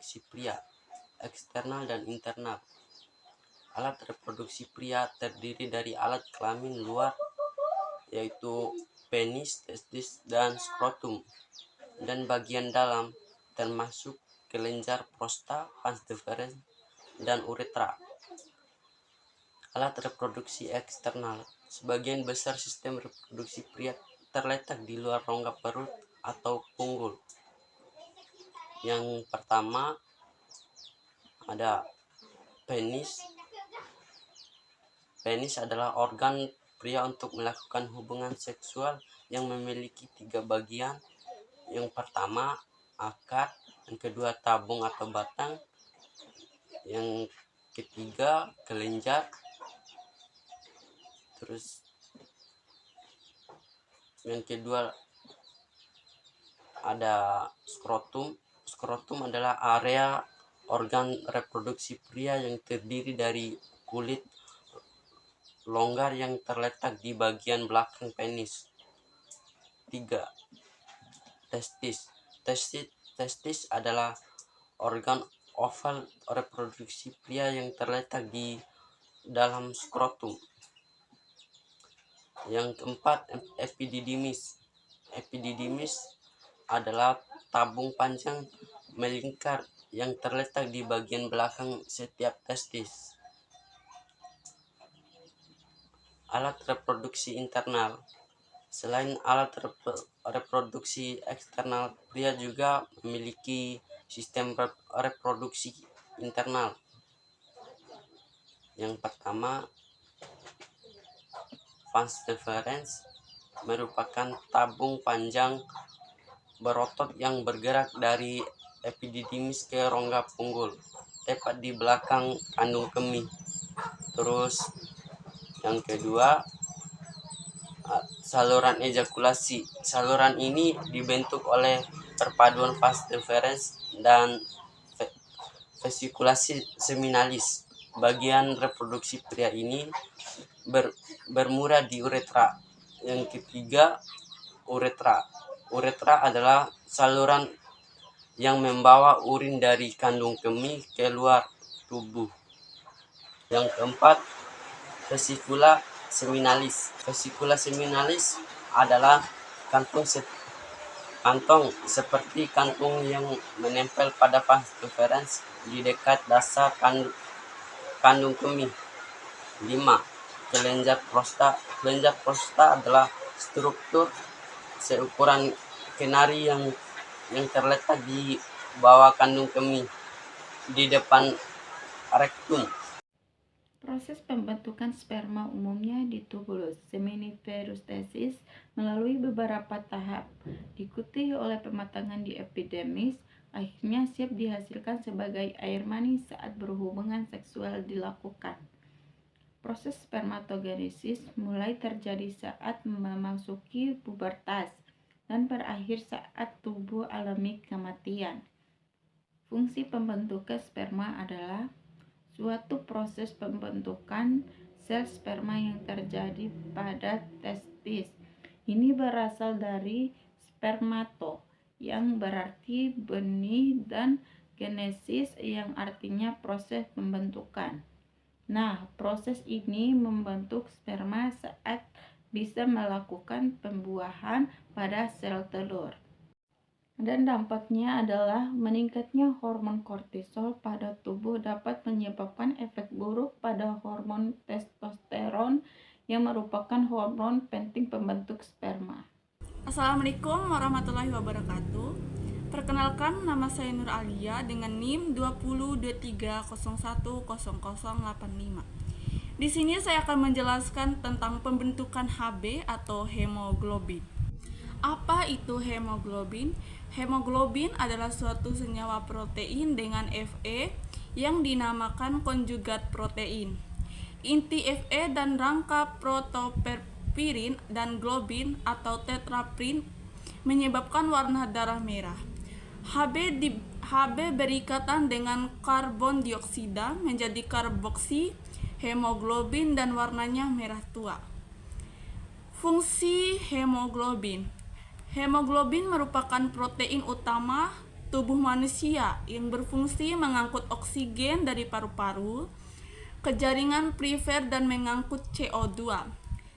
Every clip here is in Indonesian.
reproduksi pria, eksternal dan internal. Alat reproduksi pria terdiri dari alat kelamin luar, yaitu penis, testis, dan skrotum, dan bagian dalam, termasuk kelenjar prostat, vas deferens, dan uretra. Alat reproduksi eksternal. Sebagian besar sistem reproduksi pria terletak di luar rongga perut atau punggul. Yang pertama ada penis. Penis adalah organ pria untuk melakukan hubungan seksual yang memiliki 3 bagian. Yang pertama akar, yang kedua tabung atau batang, yang ketiga kelenjar, terus yang kedua ada skrotum. Skrotum adalah area organ reproduksi pria yang terdiri dari kulit longgar yang terletak di bagian belakang penis. 3. Testis. Testis adalah organ oval reproduksi pria yang terletak di dalam skrotum. Yang keempat, epididymis. Epididymis adalah tabung panjang melingkar yang terletak di bagian belakang setiap testis. Alat reproduksi internal. Selain alat reproduksi eksternal, pria juga memiliki sistem reproduksi internal. Yang pertama, vas deferens merupakan tabung panjang berotot yang bergerak dari epididymis ke rongga punggul, tepat di belakang kandung kemih. Terus yang kedua, saluran ejakulasi. Saluran ini dibentuk oleh perpaduan vas deferens dan vesikulasi seminalis. Bagian reproduksi pria ini bermula di uretra. Yang ketiga, uretra. Uretra adalah saluran yang membawa urin dari kandung kemih ke luar tubuh. Yang keempat, vesikula seminalis. Vesikula seminalis adalah kantong seperti kantung yang menempel pada vas deferens di dekat dasar kandung kemih. 5. Kelenjar prostat. Kelenjar prostat adalah struktur seukuran kenari yang terletak di bawah kandung kemih di depan rektum. Proses pembentukan sperma umumnya di tubulus seminiferus melalui beberapa tahap, diikuti oleh pematangan di epidermis, akhirnya siap dihasilkan sebagai air mani saat berhubungan seksual dilakukan. Proses spermatogenesis mulai terjadi saat memasuki pubertas dan berakhir saat tubuh alami kematian. Fungsi pembentukan sperma adalah suatu proses pembentukan sel sperma yang terjadi pada testis. Ini berasal dari spermato, yang berarti benih, dan genesis, yang artinya proses pembentukan. Nah, proses ini membentuk sperma saat bisa melakukan pembuahan pada sel telur. Dan dampaknya adalah meningkatnya hormon kortisol pada tubuh dapat menyebabkan efek buruk pada hormon testosteron yang merupakan hormon penting pembentuk sperma. Assalamualaikum warahmatullahi wabarakatuh. Perkenalkan, nama saya Nur Alia dengan NIM 2023010085. Di sini saya akan menjelaskan tentang pembentukan Hb atau hemoglobin. Apa itu hemoglobin? Hemoglobin adalah suatu senyawa protein dengan Fe yang dinamakan konjugat protein. Inti Fe dan rangka protoperpirin dan globin atau tetraprin menyebabkan warna darah merah. Hb berikatan dengan karbon dioksida menjadi karboksi hemoglobin dan warnanya merah tua. Fungsi hemoglobin. Hemoglobin merupakan protein utama tubuh manusia yang berfungsi mengangkut oksigen dari paru-paru ke jaringan perifer dan mengangkut CO2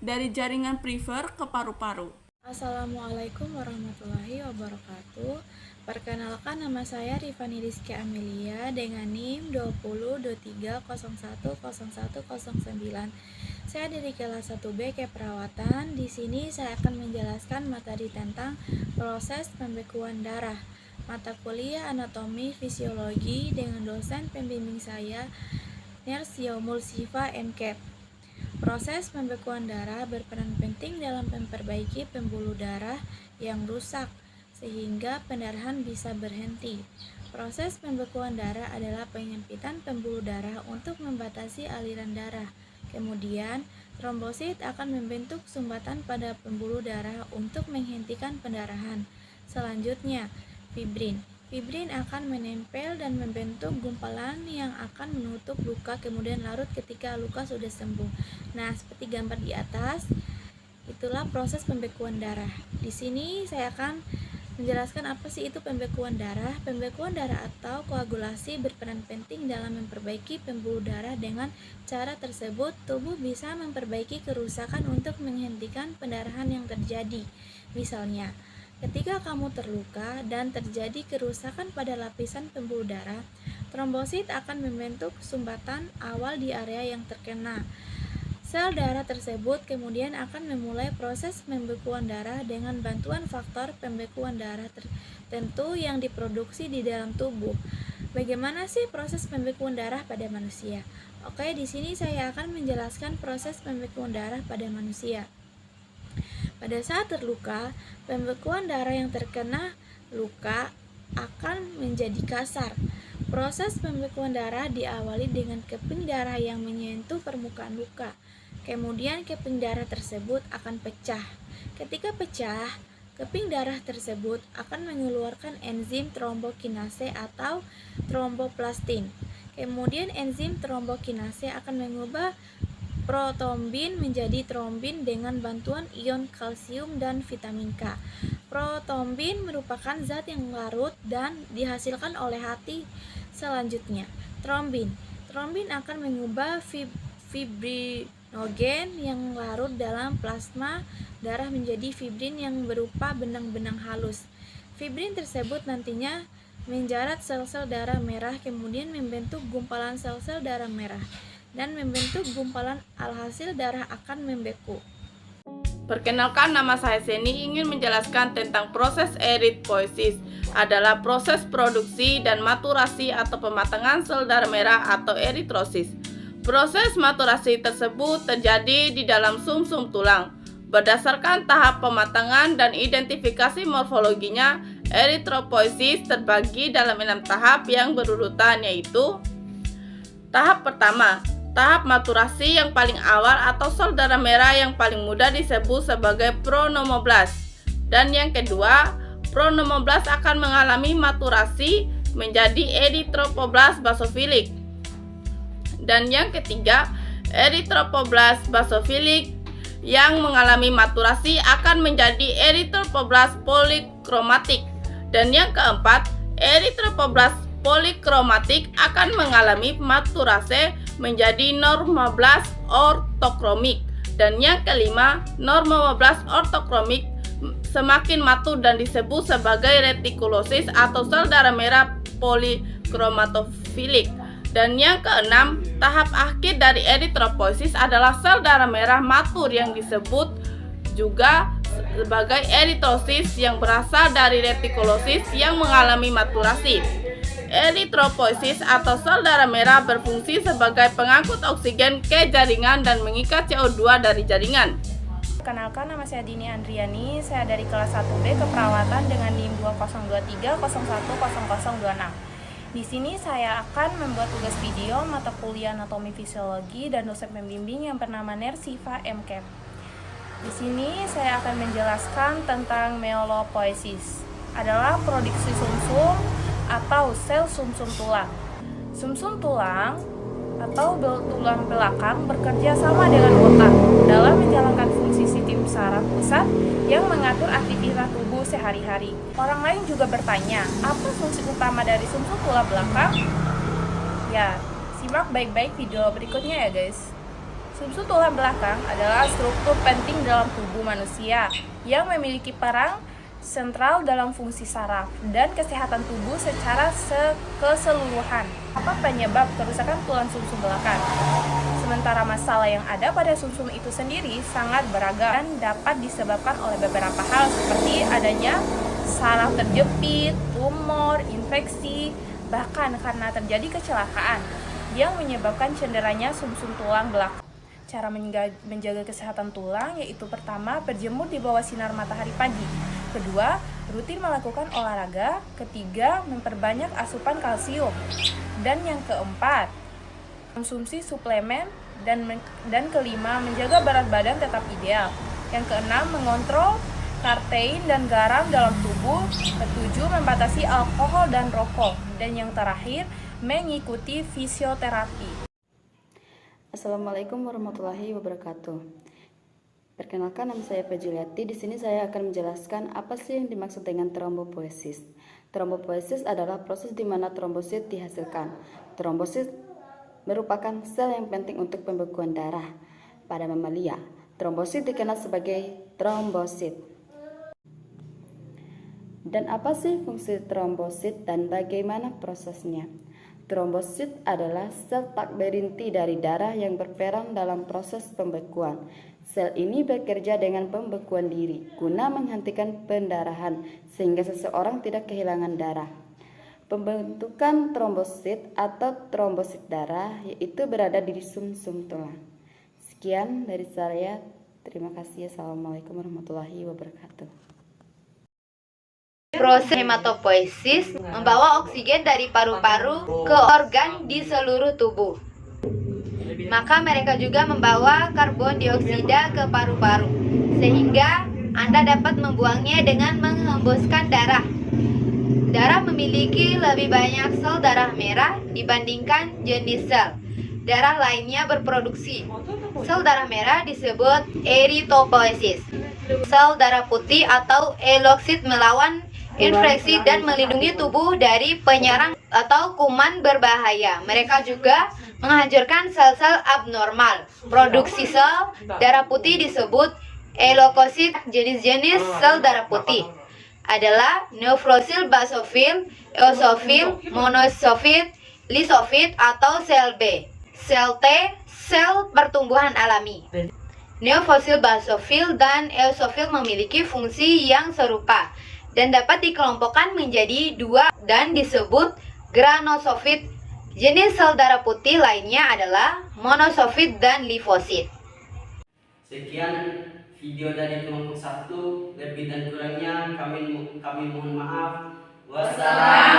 dari jaringan perifer ke paru-paru. Assalamualaikum warahmatullahi wabarakatuh. Perkenalkan, nama saya Rifani Rizky Amelia dengan NIM 2023010109. Saya dari kelas 1B Keperawatan. Di sini saya akan menjelaskan materi tentang proses pembekuan darah. Mata kuliah Anatomi Fisiologi dengan dosen pembimbing saya Nurse Yaumul Sifa MKep. Proses pembekuan darah berperan penting dalam memperbaiki pembuluh darah yang rusak sehingga pendarahan bisa berhenti. Proses pembekuan darah adalah penyempitan pembuluh darah untuk membatasi aliran darah. Kemudian, trombosit akan membentuk sumbatan pada pembuluh darah untuk menghentikan pendarahan. Selanjutnya, fibrin. Fibrin akan menempel dan membentuk gumpalan yang akan menutup luka kemudian larut ketika luka sudah sembuh. Nah, seperti gambar di atas, itulah proses pembekuan darah. Di sini saya akan menjelaskan apa sih itu pembekuan darah. Pembekuan darah atau koagulasi berperan penting dalam memperbaiki pembuluh darah. Dengan cara tersebut, tubuh bisa memperbaiki kerusakan untuk menghentikan pendarahan yang terjadi. Misalnya, ketika kamu terluka dan terjadi kerusakan pada lapisan pembuluh darah, trombosit akan membentuk sumbatan awal di area yang terkena. Sel darah tersebut kemudian akan memulai proses pembekuan darah dengan bantuan faktor pembekuan darah tertentu yang diproduksi di dalam tubuh. Bagaimana sih proses pembekuan darah pada manusia? Oke, di sini saya akan menjelaskan proses pembekuan darah pada manusia. Pada saat terluka, pembekuan darah yang terkena luka akan menjadi kasar. Proses pembekuan darah diawali dengan keping darah yang menyentuh permukaan luka. Kemudian keping darah tersebut akan pecah. Ketika pecah, keping darah tersebut akan mengeluarkan enzim trombokinase atau tromboplastin. Kemudian enzim trombokinase akan mengubah protombin menjadi trombin dengan bantuan ion kalsium dan vitamin K. Protombin merupakan zat yang larut dan dihasilkan oleh hati. Selanjutnya, trombin. Trombin akan mengubah fibrinogen yang larut dalam plasma darah menjadi fibrin yang berupa benang-benang halus. Fibrin tersebut nantinya menjarat sel-sel darah merah, kemudian membentuk gumpalan sel-sel darah merah dan membentuk gumpalan, alhasil darah akan membeku. Perkenalkan, nama saya Seni, ingin menjelaskan tentang proses eritropoiesis. Adalah proses produksi dan maturasi atau pematangan sel darah merah atau eritrosis. Proses maturasi tersebut terjadi di dalam sumsum tulang. Berdasarkan tahap pematangan dan identifikasi morfologinya, eritropoiesis terbagi dalam 6 tahap yang berurutan, yaitu tahap pertama, tahap maturasi yang paling awal atau sel darah merah yang paling mudah disebut sebagai pronomoblast. Dan yang kedua, pronomoblast akan mengalami maturasi menjadi erythropoblast basofilik. Dan yang ketiga, erythropoblast basofilik yang mengalami maturasi akan menjadi erythropoblast polikromatik. Dan yang keempat, erythropoblast polikromatik akan mengalami maturasi menjadi normoblast ortokromik. Dan yang kelima, normoblast ortokromik semakin matur dan disebut sebagai retikulosis atau sel darah merah polikromatofilik. Dan yang keenam, tahap akhir dari eritropoiesis adalah sel darah merah matur yang disebut juga sebagai eritrosis yang berasal dari retikulosis yang mengalami maturasi. Eritropoiesis atau sel darah merah berfungsi sebagai pengangkut oksigen ke jaringan dan mengikat CO2 dari jaringan. Perkenalkan, nama saya Dini Andriani, saya dari kelas 1B Keperawatan dengan NIM 2023010026. Di sini saya akan membuat tugas video mata kuliah Anatomi Fisiologi dan dosen pembimbing yang bernama Nersifa MKep. Di sini saya akan menjelaskan tentang melopoiesis. Adalah produksi sumsum atau sel sumsum tulang. Sumsum tulang atau tulang belakang bekerja sama dengan otak dalam menjalankan fungsi sistem sistem saraf pusat yang mengatur aktivitas tubuh sehari-hari. Orang lain juga bertanya, apa fungsi utama dari sumsum tulang belakang? Ya, simak baik-baik video berikutnya ya guys. Sumsum tulang belakang adalah struktur penting dalam tubuh manusia yang memiliki peran sentral dalam fungsi saraf dan kesehatan tubuh secara keseluruhan. Apa penyebab kerusakan tulang sumsum belakang? Sementara masalah yang ada pada sumsum itu sendiri sangat beragam dan dapat disebabkan oleh beberapa hal seperti adanya saraf terjepit, tumor, infeksi, bahkan karena terjadi kecelakaan yang menyebabkan cederanya sumsum tulang belakang. Cara menjaga kesehatan tulang yaitu pertama, berjemur di bawah sinar matahari pagi. Kedua, rutin melakukan olahraga. Ketiga, memperbanyak asupan kalsium. Dan yang keempat, konsumsi suplemen. Dan kelima, menjaga berat badan tetap ideal. Yang keenam, mengontrol kartein dan garam dalam tubuh. Ketujuh, membatasi alkohol dan rokok. Dan yang terakhir, mengikuti fisioterapi. Assalamualaikum warahmatullahi wabarakatuh. Perkenalkan, nama saya Fajiliati. Di sini saya akan menjelaskan apa sih yang dimaksud dengan trombopoiesis. Trombopoiesis adalah proses di mana trombosit dihasilkan. Trombosit merupakan sel yang penting untuk pembekuan darah. Pada mamalia, trombosit dikenal sebagai trombosit. Dan apa sih fungsi trombosit dan bagaimana prosesnya? Trombosit adalah sel tak berinti dari darah yang berperan dalam proses pembekuan. Sel ini bekerja dengan pembekuan diri guna menghentikan pendarahan sehingga seseorang tidak kehilangan darah. Pembentukan trombosit atau trombosit darah yaitu berada di sumsum tulang. Sekian dari saya. Terima kasih. Assalamualaikum warahmatullahi wabarakatuh. Proses hematopoiesis membawa oksigen dari paru-paru ke organ di seluruh tubuh. Maka mereka juga membawa karbon dioksida ke paru-paru, sehingga Anda dapat membuangnya dengan menghembuskan darah. Darah memiliki lebih banyak sel darah merah dibandingkan jenis sel darah lainnya berproduksi. Sel darah merah disebut eritropoiesis. Sel darah putih atau eloksit melawan infeksi dan melindungi tubuh dari penyerang atau kuman berbahaya. Mereka juga menghancurkan sel-sel abnormal. Produksi sel darah putih disebut eleukosit. Jenis-jenis sel darah putih adalah neufrosil, basofil, eosofil, monosofil, lisofil atau sel B. Sel T, sel pertumbuhan alami. Neufrosil, basofil, dan eosofil memiliki fungsi yang serupa dan dapat dikelompokkan menjadi dua dan disebut granosofit. Jenis sel darah putih lainnya adalah monosofit dan limfosit. Sekian video dari kelompok 1. Lebih dan kurangnya kami mohon maaf. Wassalam.